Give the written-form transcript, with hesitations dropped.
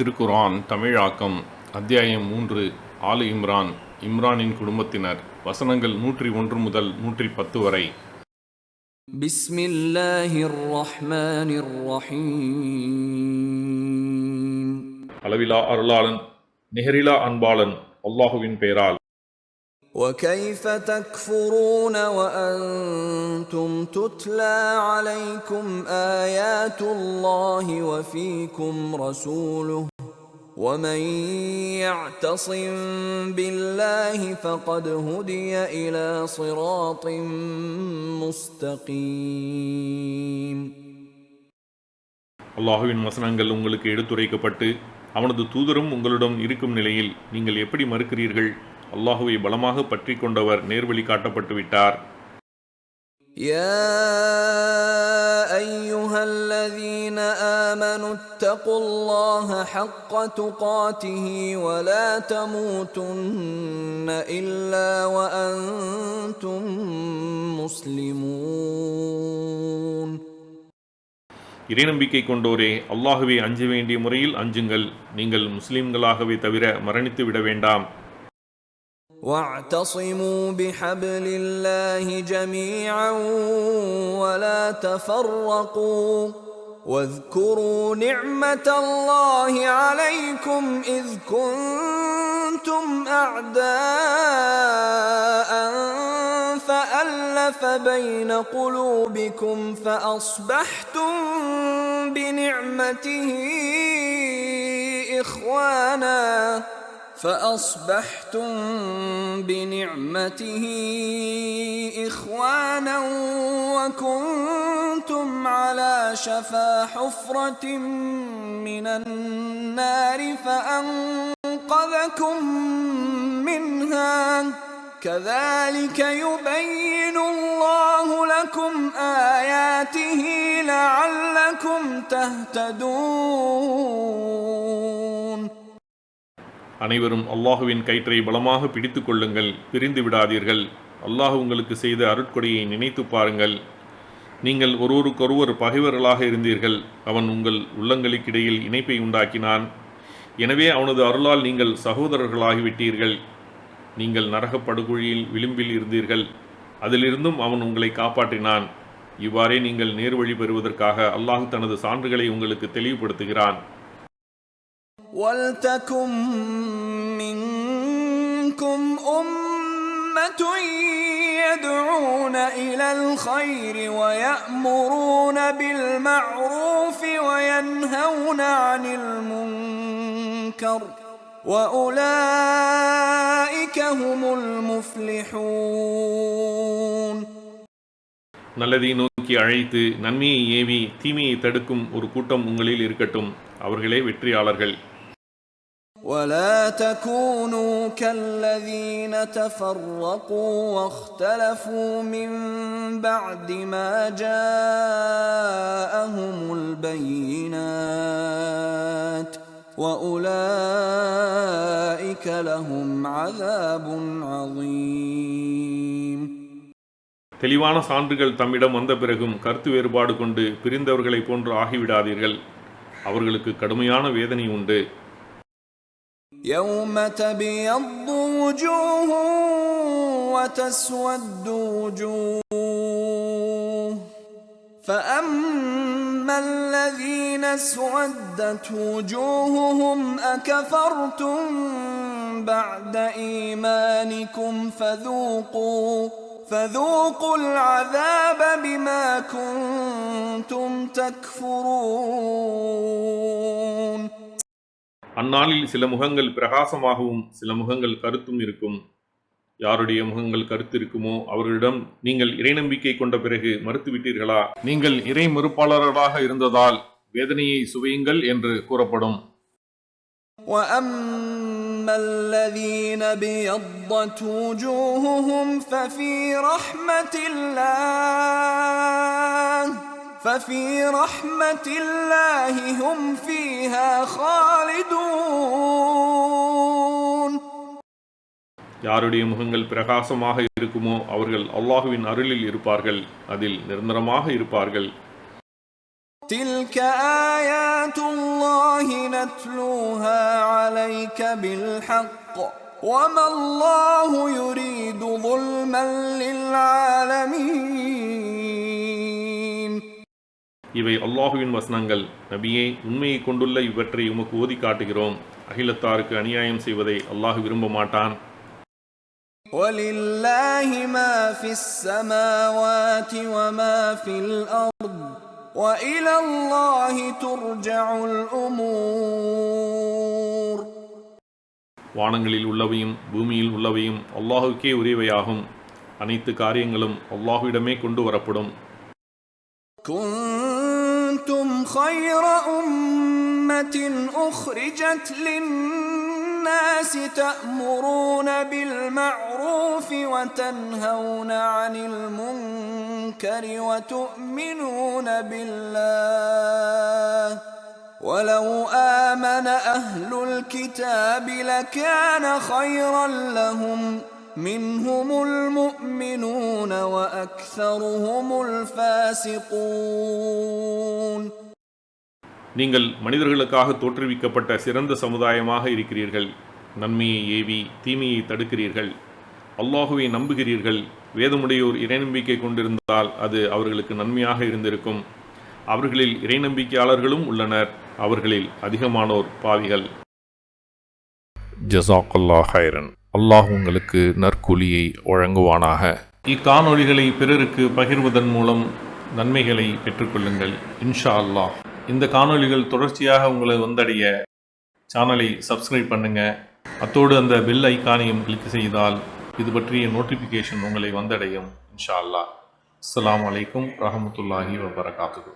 திருக்குர்ஆன் தமிழாக்கம் அத்தியாயம் 3 ஆலு இம்ரான். இம்ரானின் குடும்பத்தினர். வசனங்கள் 101 முதல் 110 வரை. பிஸ்மில்லாஹிர் ரஹ்மானிர் ரஹீம். அளவிலா அருளாளன் நிகரிலா அன்பாளன் அல்லாஹுவின் பெயரால். وَكَيْفَ تَكْفُرُونَ وَأَنْتُمْ تُتْلَى عَلَيْكُمْ آيَاتُ اللَّهِ وَفِيكُمْ رَسُولُهُ وَمَنْ يَعْتَصِمْ بِاللَّهِ فَقَدْ هُدِيَ إِلَى صِرَاطٍ مُسْتَقِيمٍ. அல்லாஹுவின் வசனங்கள் உங்களுக்கு எடுத்துரைக்கப்பட்டு அவனது தூதரும் உங்களிடம் இருக்கும் நிலையில் நீங்கள் எப்படி மறுக்கிறீர்கள்? அல்லாஹுவை பலமாக பற்றி கொண்டவர் நேர்வழி காட்டப்பட்டு விட்டார். யா அய்யுஹல்லதீன ஆமனு தகுல்லாஹ ஹக்க துகாதிஹி வலா தமூதுன்ன இல்லா வஅன்தும் முஸ்லிமூன். இறைநம்பிக்கை கொண்டோரே, அல்லாஹுவை அஞ்ச வேண்டிய முறையில் அஞ்சுங்கள். நீங்கள் முஸ்லிம்களாகவே தவிர மரணித்து விட வேண்டாம். وَاعْتَصِمُوا بِحَبْلِ اللَّهِ جَمِيعًا وَلَا تَفَرَّقُوا وَاذْكُرُوا نِعْمَةَ اللَّهِ عَلَيْكُمْ إِذْ كُنْتُمْ أَعْدَاءً فَأَلَّفَ بَيْنَ قُلُوبِكُمْ فَأَصْبَحْتُمْ بنعمته إخوانا وكنتم على شفا حفرة من النار فأنقذكم منها كذلك يبين الله لكم آياته لعلكم تهتدون. அனைவரும் அல்லாஹுவின் கயிற்றை பலமாக பிடித்துக் கொள்ளுங்கள், பிரிந்து விடாதீர்கள். அல்லாஹ் உங்களுக்கு செய்த அருட்கொடையை நினைத்து பாருங்கள். நீங்கள் ஒருவருக்கொருவர் பகைவர்களாக இருந்தீர்கள். அவன் உங்கள் உள்ளங்களுக்கிடையில் இணைப்பை உண்டாக்கினான். எனவே அவனது அருளால் நீங்கள் சகோதரர்களாகிவிட்டீர்கள். நீங்கள் நரகப் படுகொழியில் விளிம்பில் இருந்தீர்கள். அதிலிருந்தும் அவன் உங்களை காப்பாற்றினான். இவ்வாறே நீங்கள் நேர்வழி பெறுவதற்காக அல்லாஹ் தனது சான்றுகளை உங்களுக்கு தெளிவுபடுத்துகிறான். وَلْتَكُنْ مِنْكُمْ أُمَّةٌ يَدْعُونَ إِلَى الْخَيْرِ وَيَأْمُرُونَ بِالْمَعْرُوفِ وَيَنْهَوْنَ عَنِ الْمُنْكَرِ وَأُولَئِكَ هُمُ الْمُفْلِحُونَ. நல்லதை நோக்கி அழைத்து நன்மையை ஏவி தீமையை தடுக்கும் ஒரு கூட்டம் உங்களில் இருக்கட்டும். அவர்களே வெற்றியாளர்கள். وَلَا تَكُونُوا كَالَّذِينَ تَفَرَّقُوا وَاخْتَلَفُوا مِنْ بَعْدِ مَا جَاءَهُمُ الْبَيِّنَاتُ وَأُولَئِكَ لَهُمْ عَذَابٌ عَظِيمٌ. தெளிவான சான்றுகள் தம்மிடம் வந்த பிறகும் கருத்து வேறுபாடு கொண்டு பிரிந்தவர்களைப் போன்று ஆகிவிடாதீர்கள். அவர்களுக்கு கடுமையான வேதனை உண்டு. يَوْمَ تَبْيَضُّ وُجُوهٌ وَتَسْوَدُّ وُجُوهٌ فَأَمَّا الَّذِينَ اسْوَدَّتْ وُجُوهُهُمْ أَكَفَرْتُمْ بَعْدَ إِيمَانِكُمْ فذوقوا العذاب بما كنتم تكفرون. அந்நாளில் சில முகங்கள் பிரகாசமாகவும் சில முகங்கள் கருத்தும் இருக்கும். யாருடைய முகங்கள் கருத்து இருக்குமோ அவர்களிடம், நீங்கள் இறை நம்பிக்கை கொண்ட பிறகு மறுத்துவிட்டீர்களா? நீங்கள் இறை மறுப்பாளர்களாக இருந்ததால் வேதனையை சுவையுங்கள் என்று கூறப்படும். وَأَمَّا الَّذِينَ ابْيَضَّتْ وُجُوهُهُمْ فَفِي رَحْمَةِ اللَّهِ هُمْ فِيهَا خَالِدُونَ. யாருடைய முகங்கள் பிரகாசமாக இருக்குமோ அவர்கள் அல்லாஹுவின் அருளில் இருப்பார்கள், அதில் நிரந்தரமாக இருப்பார்கள். تِلْكَ آيَاتُ اللَّهِ يتلوها عليك بالحق وما الله يريد ظلما للعالمين. இவை அல்லாஹுவின் வசனங்கள். நபியே, உண்மையை கொண்டுள்ள இவற்றை உமக்கு ஓதி காட்டுகிறோம். அகிலத்தாருக்கு அநியாயம் செய்வதை அல்லாஹ் விரும்ப மாட்டான். وَلِلَّهِ مَا فِي السَّمَاوَاتِ وَمَا فِي الْأَرْضِ وَإِلَى اللَّهِ تُرْجَعُ الْأُمُورُ. வானங்களில் உள்ளவையும் பூமியில் உள்ளவையும் அல்லாஹுக்கே உரியவையாகும். அனைத்து காரியங்களும் அல்லாஹுவிடமே கொண்டு வரப்படும். كنتم خير أمة أخرجت للناس تأمرون بالمعروف وتنهون عن المنكر وتؤمنون بالله ولو آمن أهل الكتاب لكان خيرا لهم منهم المؤمنون وأكثرهم الفاسقون. நீங்கள் மனிதர்களுக்காக தோற்றுவிக்கப்பட்ட சிறந்த சமுதாயமாக இருக்கிறீர்கள். நன்மையை ஏவி தீமையை தடுக்கிறீர்கள். அல்லாஹுவை நம்புகிறீர்கள். வேதமுடையோர் இறைநம்பிக்கை கொண்டிருந்தால் அது அவர்களுக்கு நன்மையாக இருந்திருக்கும். அவர்களில் இறைநம்பிக்கையாளர்களும் உள்ளனர். அவர்களில் அதிகமானோர் பாவிகள். ஜஸாக்கல்லாஹ் ஹைரன். அல்லாஹ் உங்களுக்கு நற்கூலியை வழங்குவானாக. இக்காணொளிகளை பிறருக்கு பகிர்வதன் மூலம் நன்மைகளை பெற்றுக்கொள்ளுங்கள் இன்ஷா அல்லாஹ். இந்த காணொளிகள் தொடர்ச்சியாக உங்களை வந்தடைய சேனலை சப்ஸ்கிரைப் பண்ணுங்கள். அத்தோடு அந்த பெல் ஐக்கானையும் கிளிக் செய்தால் இது பற்றிய நோட்டிஃபிகேஷன் உங்களை வந்தடையும் இன்ஷா அல்லாஹ். அஸ்ஸலாமு அலைக்கும் ரஹமத்துல்லாஹி வபரகாத்துஹு.